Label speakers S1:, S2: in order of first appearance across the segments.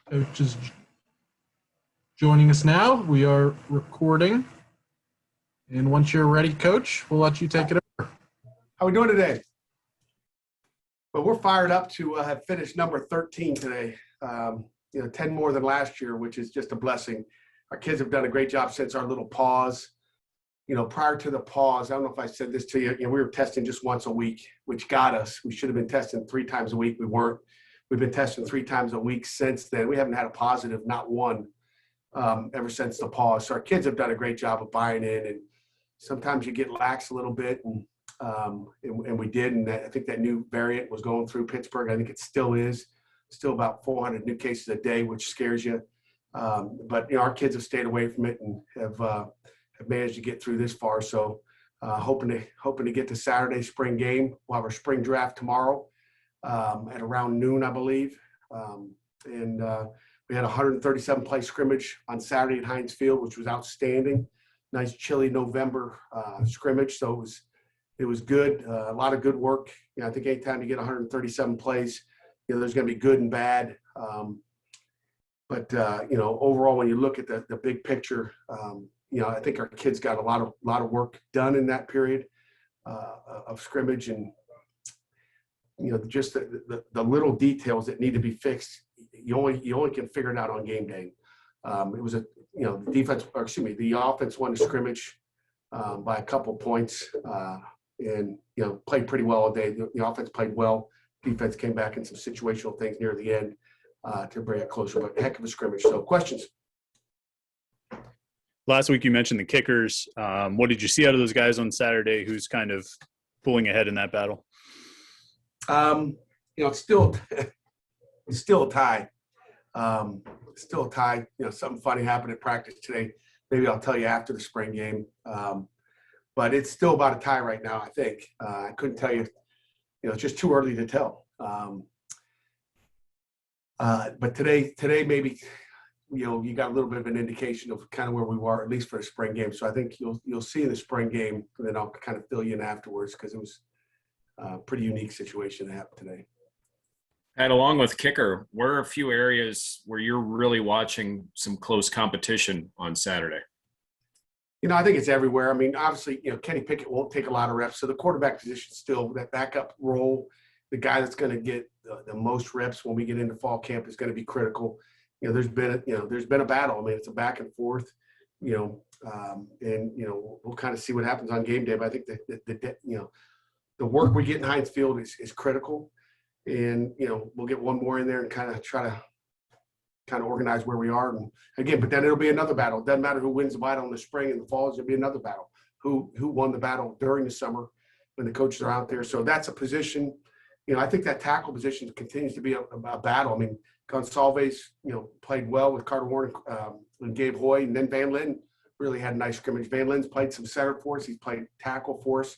S1: Coach is joining us now. We are recording. And once you're ready, Coach, we'll let you take it over.
S2: How are we doing today? Well, we're fired up to have finished number 13 today. 10 more than last year, which is just a blessing. Our kids have done a great job since our little pause. Prior to the pause, I don't know if I said this to you, we were testing just once a week, which got us. We should have been testing 3 times a week. We weren't. We've been testing 3 times a week since then. We haven't had a positive, not one, ever since the pause. So our kids have done a great job of buying in, and sometimes you get lax a little bit, and we did. And I think that new variant was going through Pittsburgh. I think it still is. Still about 400 new cases a day, which scares you. But our kids have stayed away from it and have managed to get through this far. So hoping to get to Saturday spring game. We'll have our spring draft tomorrow at around noon, I believe. We had a 137 play scrimmage on Saturday at Heinz Field, which was outstanding. Nice chilly November scrimmage. So it was good. A lot of good work. I think anytime you get 137 plays, there's going to be good and bad. But overall, when you look at the big picture, I think our kids got a lot of work done in that period of scrimmage, and just the little details that need to be fixed. You only can figure it out on game day. It was the offense won the scrimmage by a couple points, and played pretty well all day. The offense played well. Defense came back in some situational things near the end to bring it closer, but heck of a scrimmage. So questions?
S3: Last week you mentioned the kickers. What did you see out of those guys on Saturday? Who's kind of pulling ahead in that battle?
S2: It's still a tie. Still a tie. Something funny happened at practice today. Maybe I'll tell you after the spring game. But it's still about a tie right now, I think. I couldn't tell you. It's just too early to tell. But today maybe, you got a little bit of an indication of kind of where we were, at least for the spring game. So I think you'll see in the spring game, and then I'll kind of fill you in afterwards, because it was a pretty unique situation that happened today.
S4: And along with kicker, where are a few areas where you're really watching some close competition on Saturday?
S2: I think it's everywhere. I mean, obviously, Kenny Pickett won't take a lot of reps. So the quarterback position still, that backup role, the guy that's going to get the most reps when we get into fall camp is going to be critical. There's been a battle. I mean, it's a back and forth, and we'll kind of see what happens on game day. But I think the work we get in Heinz Field is critical. And, we'll get one more in there and kind of try to organize where we are. And again, but then it'll be another battle. It doesn't matter who wins the battle in the spring and the fall. It'll be another battle. Who won the battle during the summer when the coaches are out there. So that's a position. I think that tackle position continues to be a battle. I mean, Gonsalves, played well with Carter Warren and Gabe Hoy. And then Van Lin really had a nice scrimmage. Van Lin's played some center for us. He's played tackle for us.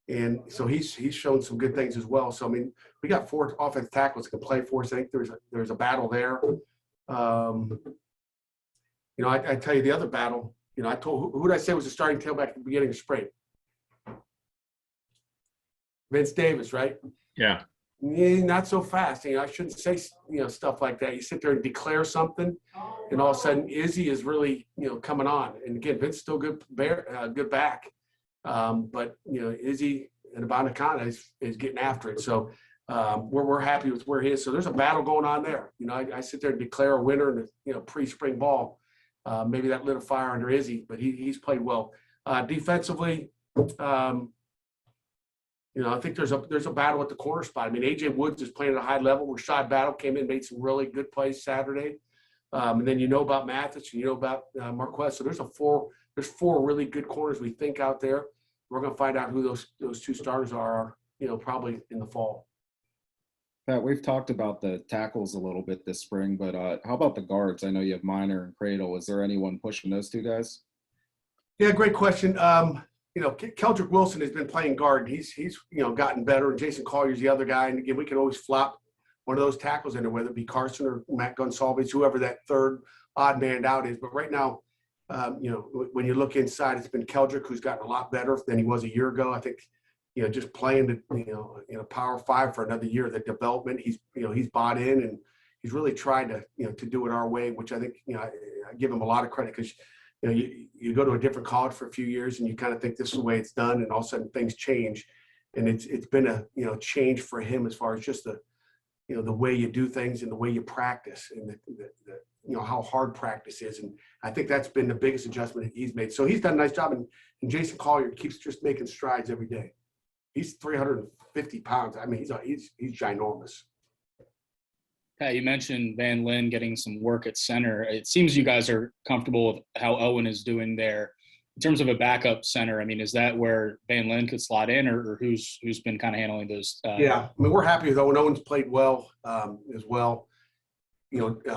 S2: And so he's shown some good things as well. So, I mean, we got 4 offensive tackles that can play for us. I think there's a battle there. I tell you the other battle, I told, who did I say was the starting tailback at the beginning of spring? Vince Davis, right?
S4: Yeah.
S2: Not so fast. I shouldn't say, stuff like that. You sit there and declare something, and all of a sudden Izzy is really, coming on. And again, Vince still good back. But Izzy and Abanikana is getting after it. So we're happy with where he is. So there's a battle going on there. I sit there and declare a winner in the pre-spring ball. Maybe that lit a fire under Izzy, but he's played well. Defensively, I think there's a battle at the corner spot. I mean, AJ Woods is playing at a high level. Rashad Battle came in, made some really good plays Saturday. And then about Mathis, and about Marquez. So there's 4 really good corners we think out there. We're going to find out who those 2 starters are, probably in the fall.
S5: Pat, we've talked about the tackles a little bit this spring, but how about the guards? I know you have Minor and Cradle. Is there anyone pushing those 2 guys?
S2: Yeah, great question. Keldrick Wilson has been playing guard. He's gotten better. And Jason Collier's the other guy. And again, we can always flop one of those tackles in there, whether it be Carson or Matt Gonsalves, whoever that third odd man out is. But right now, when you look inside, it's been Keldrick, who's gotten a lot better than he was a year ago. I think, just playing in a Power 5 for another year, the development, he's bought in, and he's really tried to, to do it our way, which I think, I give him a lot of credit because, you go to a different college for a few years and you kind of think this is the way it's done, and all of a sudden things change. And it's been a, change for him as far as just the, the way you do things and the way you practice, and the how hard practice is. And I think that's been the biggest adjustment that he's made. So he's done a nice job. And Jason Collier keeps just making strides every day. He's 350 pounds. I mean, he's ginormous.
S6: Pat, you mentioned Van Lin getting some work at center. It seems you guys are comfortable with how Owen is doing there. In terms of a backup center, I mean, is that where Van Lin could slot in, or who's been kind of handling those?
S2: Yeah, I mean, we're happy with Owen. Owen's played well as well.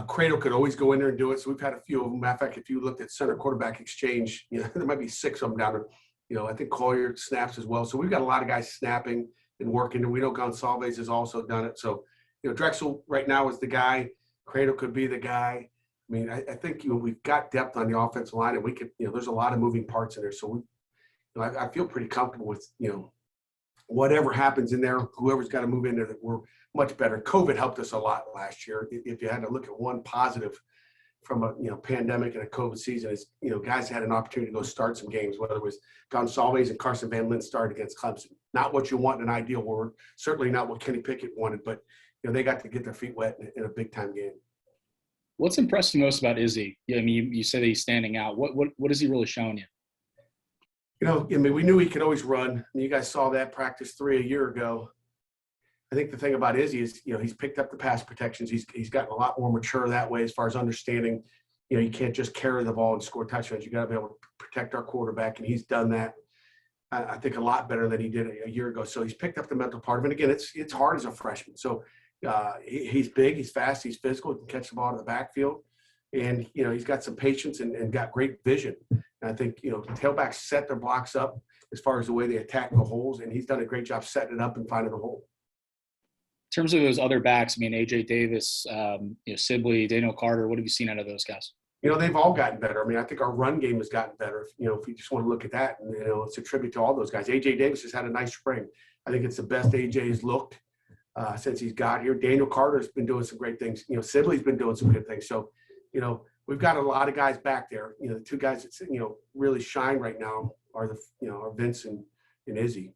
S2: Cradle could always go in there and do it. So we've had a few of them. Matter of fact, if you looked at center quarterback exchange, there might be 6 of them down there. I think Collier snaps as well. So we've got a lot of guys snapping and working. And we know Gonsalves has also done it. So, Drexel right now is the guy. Cradle could be the guy. I mean, I think, we've got depth on the offensive line, and we could, there's a lot of moving parts in there. So I feel pretty comfortable with, whatever happens in there, whoever's got to move in there, that we're much better. COVID helped us a lot last year. If you had to look at one positive from a, pandemic and a COVID season, is, guys had an opportunity to go start some games, whether it was Gonsalves and Carson Van Lin started against Clemson. Not what you want in an ideal world, certainly not what Kenny Pickett wanted, but, they got to get their feet wet in a big-time game.
S6: What's impressed you most about Izzy? I mean, you said he's standing out. What has he really shown you?
S2: I mean, we knew he could always run. I mean, you guys saw that practice 3 a year ago. I think the thing about Izzy is, he's picked up the pass protections. He's gotten a lot more mature that way as far as understanding, you can't just carry the ball and score touchdowns. You got to be able to protect our quarterback, and he's done that, I think, a lot better than he did a year ago. So he's picked up the mental part of it. Again, it's hard as a freshman. So he's big, he's fast, he's physical, he can catch the ball in the backfield. And, he's got some patience and got great vision. And I think, tailbacks set their blocks up as far as the way they attack the holes, and he's done a great job setting it up and finding the hole.
S6: In terms of those other backs, I mean, A.J. Davis, Sibley, Daniel Carter, what have you seen out of those guys?
S2: They've all gotten better. I mean, I think our run game has gotten better. If you just want to look at that, and, it's a tribute to all those guys. A.J. Davis has had a nice spring. I think it's the best A.J.'s looked since he's got here. Daniel Carter's been doing some great things. Sibley's been doing some good things. So, we've got a lot of guys back there. The 2 guys that, really shine right now are are Vince and Izzy.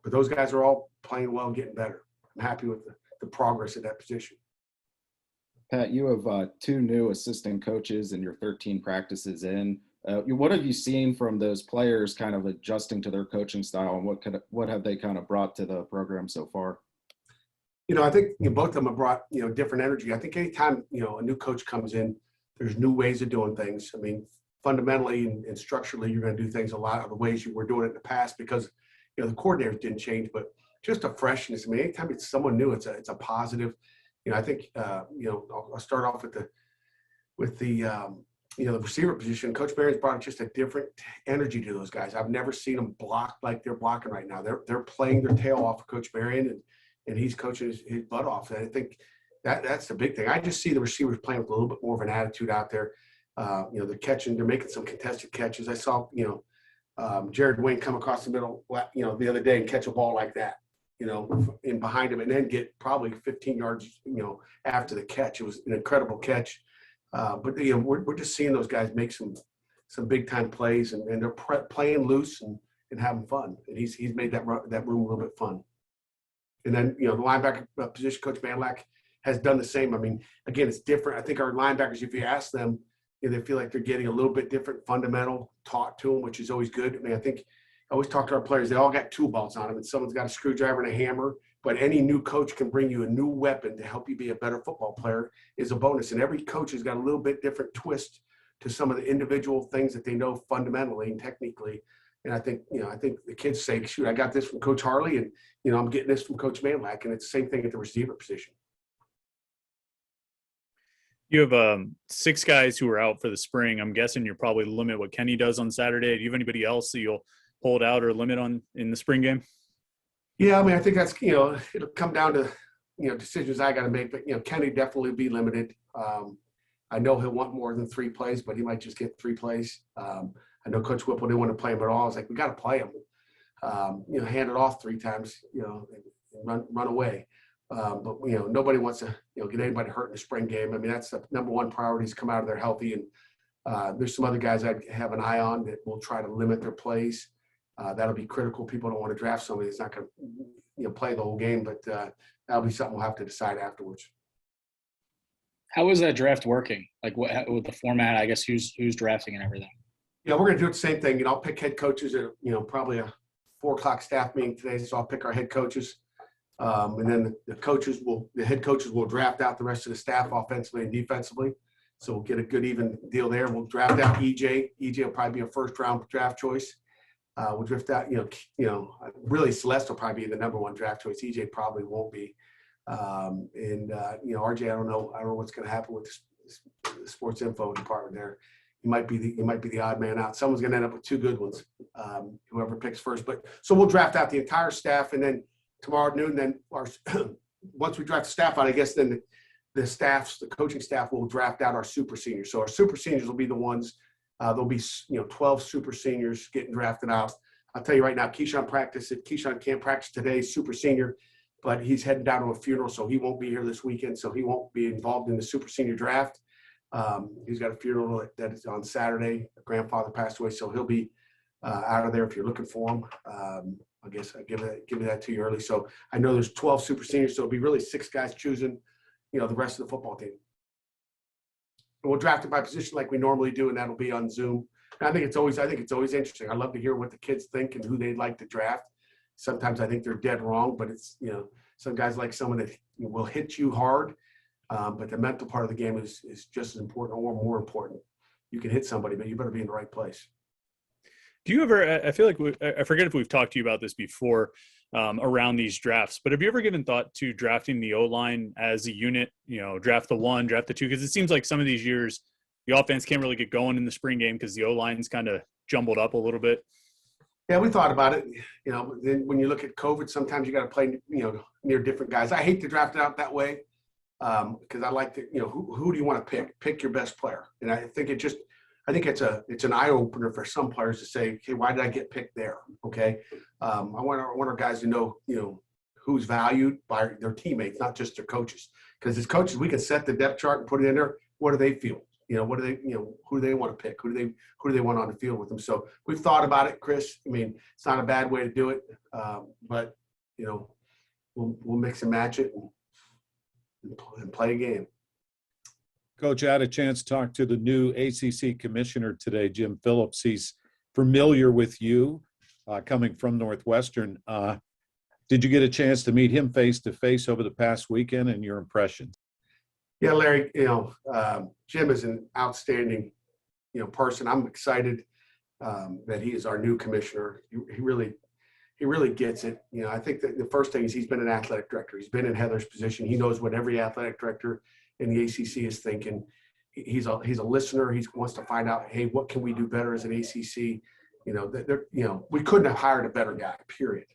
S2: But those guys are all playing well and getting better. I'm happy with the progress at that position.
S5: Pat, you have 2 new assistant coaches in your 13 practices in. What have you seen from those players kind of adjusting to their coaching style, and what have they kind of brought to the program so far?
S2: I think both of them have brought, different energy. I think anytime, a new coach comes in, there's new ways of doing things. I mean, fundamentally and structurally, you're going to do things a lot of the ways you were doing it in the past because, the coordinators didn't change, but just a freshness. I mean, anytime it's someone new, it's a positive. I think, I'll start off with the receiver position. Coach Barron's brought just a different energy to those guys. I've never seen them block like they're blocking right now. They're playing their tail off of Coach Barron, and he's coaching his butt off. And I think that's the big thing. I just see the receivers playing with a little bit more of an attitude out there. They're making some contested catches. I saw, Jared Wayne come across the middle, the other day and catch a ball like that, in behind him, and then get probably 15 yards, after the catch. It was an incredible catch. But we're just seeing those guys make some big time plays, and they're playing loose and having fun. And he's made that room a little bit fun. And then, the linebacker position, Coach Manlack has done the same. I mean, again, it's different. I think our linebackers, if you ask them, they feel like they're getting a little bit different fundamental taught to them, which is always good. I mean, I think I always talk to our players, they all got tool belts on them, and someone's got a screwdriver and a hammer, but any new coach can bring you a new weapon to help you be a better football player is a bonus. And every coach has got a little bit different twist to some of the individual things that they know fundamentally and technically. And I think the kids say, shoot, I got this from Coach Harley, and, I'm getting this from Coach Manlack, and it's the same thing at the receiver position.
S3: You have 6 guys who are out for the spring. I'm guessing you'll probably limit what Kenny does on Saturday. Do you have anybody else that you'll hold out or limit on in the spring game?
S2: Yeah, I mean, I think that's, it'll come down to, decisions I got to make. But, Kenny definitely be limited. I know he'll want more than 3 plays, but he might just get 3 plays. I know Coach Whipple didn't want to play him at all. I was like, we got to play him. Hand it off 3 times, and run away. But nobody wants to get anybody hurt in the spring game. I mean, that's the number one priority, is come out of there healthy. And there's some other guys I'd have an eye on that will try to limit their plays. That'll be critical. People don't want to draft somebody that's not going to play the whole game, but that'll be something we'll have to decide afterwards.
S6: How is that draft working? Like with the format, I guess who's drafting and everything?
S2: Yeah, we're going to do the same thing. I'll pick head coaches at probably a 4:00 staff meeting today. So I'll pick our head coaches, and then the head coaches will draft out the rest of the staff offensively and defensively. So we'll get a good even deal there. We'll draft out EJ. EJ will probably be a first-round draft choice. We'll draft out, really Celeste will probably be the number one draft choice. EJ probably won't be. RJ, I don't know what's going to happen with the sports info department there. He might be the odd man out. Someone's going to end up with two good ones, whoever picks first. But so we'll draft out the entire staff, and then tomorrow at noon, then once we draft the staff out, I guess then the coaching staff will draft out our super seniors. So our super seniors will be the ones. There'll be 12 super seniors getting drafted out. I'll tell you right now, Keyshawn can't practice today, super senior, but he's heading down to a funeral, so he won't be here this weekend. So he won't be involved in the super senior draft. He's got a funeral that is on Saturday. A grandfather passed away, so he'll be out of there if you're looking for him. I guess I give you that to you early. So I know there's 12 super seniors, so it'll be really 6 guys choosing, the rest of the football team. We'll draft it by position like we normally do, and that'll be on Zoom. And I think it's always interesting. I love to hear what the kids think and who they'd like to draft. Sometimes I think they're dead wrong, but it's some guys like someone that will hit you hard. But the mental part of the game is just as important or more important. You can hit somebody, but you better be in the right place.
S3: Do you ever, I feel like, I forget if we've talked to you about this before around these drafts, but have you ever given thought to drafting the O-line as a unit, draft the 1, draft the 2? Because it seems like some of these years the offense can't really get going in the spring game because the O-line's kind of jumbled up a little bit.
S2: Yeah, we thought about it. Then when you look at COVID, sometimes you got to play, near different guys. I hate to draft it out that way. Because I like to, who do you want to pick? Pick your best player. And I think it's an eye opener for some players to say, okay, why did I get picked there? Okay. I want our guys to know, who's valued by their teammates, not just their coaches. Because as coaches, we can set the depth chart and put it in there. What do they feel? What do they, who do they want to pick? Who do they want on the field with them? So we've thought about it, Chris. I mean, it's not a bad way to do it. But we'll mix and match it and play a game.
S7: Coach, I had a chance to talk to the new ACC commissioner today, Jim Phillips. He's familiar with you, coming from Northwestern. Did you get a chance to meet him face-to-face over the past weekend, and your impressions?
S2: Yeah, Larry, Jim is an outstanding, person. I'm excited that he is our new commissioner. He really gets it. I think that the first thing is he's been an athletic director. He's been in Heather's position. He knows what every athletic director in the ACC is thinking. He's a listener. He wants to find out, hey, what can we do better as an ACC? We couldn't have hired a better guy, period.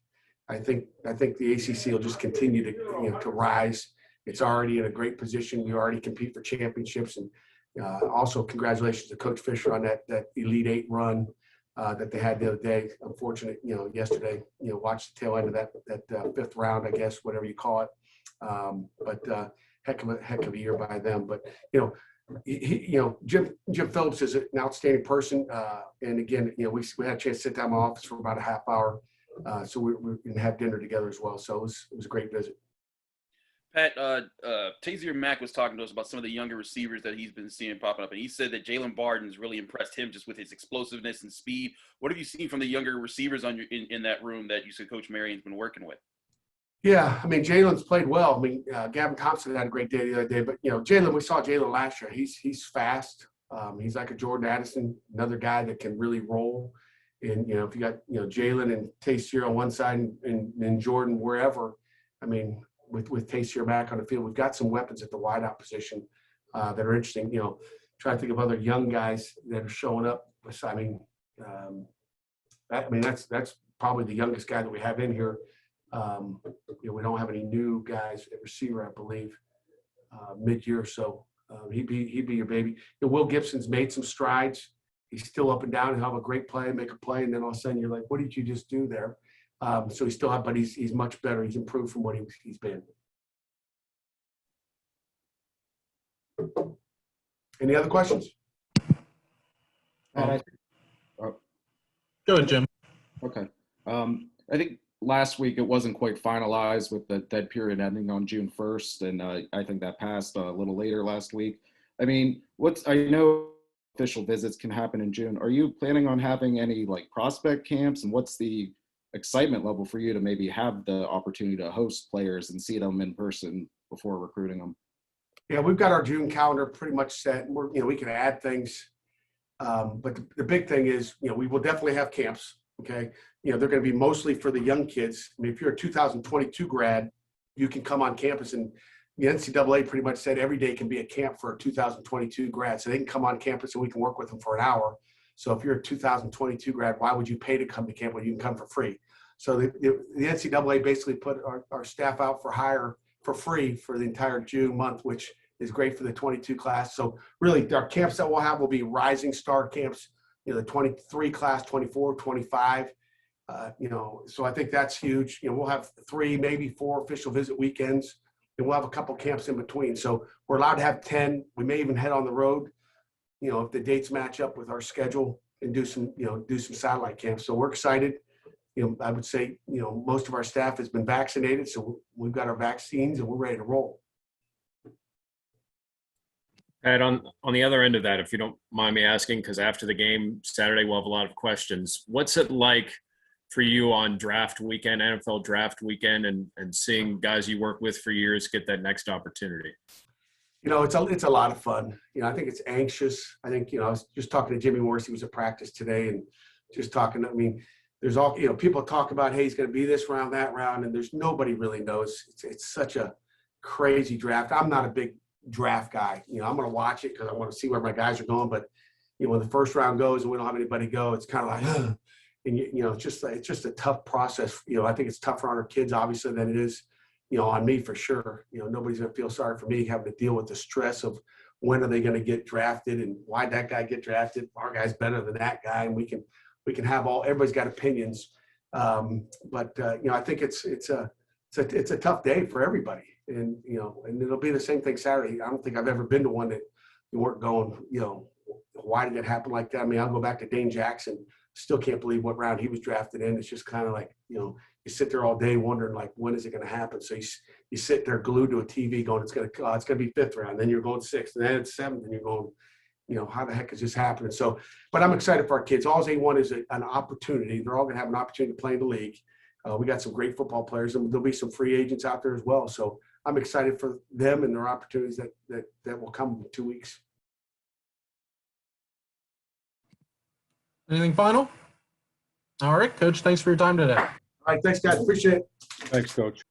S2: I think the ACC will just continue to rise. It's already in a great position. We already compete for championships. And also congratulations to Coach Fisher on that Elite 8 run that they had the other day. Unfortunate, yesterday, watched the tail end of that 5th round, I guess, whatever you call it. But heck of a year by them. But, Jim Phillips is an outstanding person. And again, we had a chance to sit down in my office for about a half hour. So we can have dinner together as well. So it was a great visit.
S8: Pat, Tazier Mack was talking to us about some of the younger receivers that he's been seeing popping up, and he said that Jalen Barton's really impressed him just with his explosiveness and speed. What have you seen from the younger receivers in that room that you said Coach Marion's been working with?
S2: Yeah, I mean, Jalen's played well. I mean, Gavin Thompson had a great day the other day, but Jalen, we saw Jalen last year. He's fast. He's like a Jordan Addison, another guy that can really roll. And if you got Jalen and Tazier on one side and Jordan wherever, I mean, with Tazier back on the field, we've got some weapons at the wideout position that are interesting. Try to think of other young guys that are showing up. That's probably the youngest guy that we have in here. We don't have any new guys at receiver, I believe, mid-year. So he'd be your baby. Will Gibson's made some strides. He's still up and down. He'll have a great play, make a play, and then all of a sudden you're like, what did you just do there? So he's still up, but he's much better. He's improved from what he's been. Any other questions?
S5: Pat,
S1: Go ahead, Jim.
S5: okay. I think last week it wasn't quite finalized with the dead period ending on June 1st, and I think that passed a little later last week. I mean, I know official visits can happen in June. Are you planning on having any like prospect camps, and what's the excitement level for you to maybe have the opportunity to host players and see them in person before recruiting them?
S2: Yeah, we've got our June calendar pretty much set. We can add things. But the big thing is, we will definitely have camps. Okay. They're going to be mostly for the young kids. I mean, if you're a 2022 grad, you can come on campus, and the NCAA pretty much said every day can be a camp for a 2022 grad. So they can come on campus and we can work with them for an hour. So if you're a 2022 grad, why would you pay to come to camp when you can come for free? So the NCAA basically put our staff out for hire for free for the entire June month, which is great for the 22 class. So really our camps that we'll have will be rising star camps, the 23 class, 24, 25. So I think that's huge. We'll have 3, maybe 4 official visit weekends, and we'll have a couple camps in between. So we're allowed to have 10. We may even head on the road, if the dates match up with our schedule, and do some satellite camps. So we're excited. I would say, most of our staff has been vaccinated, so we've got our vaccines and we're ready to roll.
S4: Pat, on the other end of that, if you don't mind me asking, because after the game Saturday, we'll have a lot of questions. What's it like for you on draft weekend, NFL draft weekend, and seeing guys you work with for years get that next opportunity?
S2: It's a lot of fun. I think it's anxious. I think, I was just talking to Jimmy Morris. He was at practice today, and just talking, there's all, people talk about, hey, he's going to be this round, that round, and there's nobody really knows. It's such a crazy draft. I'm not a big draft guy. I'm going to watch it because I want to see where my guys are going. But, when the first round goes and we don't have anybody go, it's kind of like, and it's just a tough process. I think it's tougher on our kids, obviously, than it is, on me for sure. Nobody's going to feel sorry for me having to deal with the stress of when are they going to get drafted and why that guy get drafted. Our guy's better than that guy. And we can have everybody's got opinions. But I think it's a tough day for everybody. And, and it'll be the same thing Saturday. I don't think I've ever been to one that you weren't going, why did it happen like that? I'll go back to Dane Jackson. Still can't believe what round he was drafted in. It's just kind of like, you sit there all day wondering, like, when is it going to happen? So you sit there glued to a TV going, it's going to be 5th round. Then you're going 6th, and then it's 7th, and you're going, how the heck is this happening? So, but I'm excited for our kids. All they want is an opportunity. They're all going to have an opportunity to play in the league. We got some great football players, and there'll be some free agents out there as well. So I'm excited for them and their opportunities that will come in 2 weeks.
S1: Anything final? All right, Coach, thanks for your time today.
S2: All right, thanks, guys. Appreciate it.
S7: Thanks, Coach.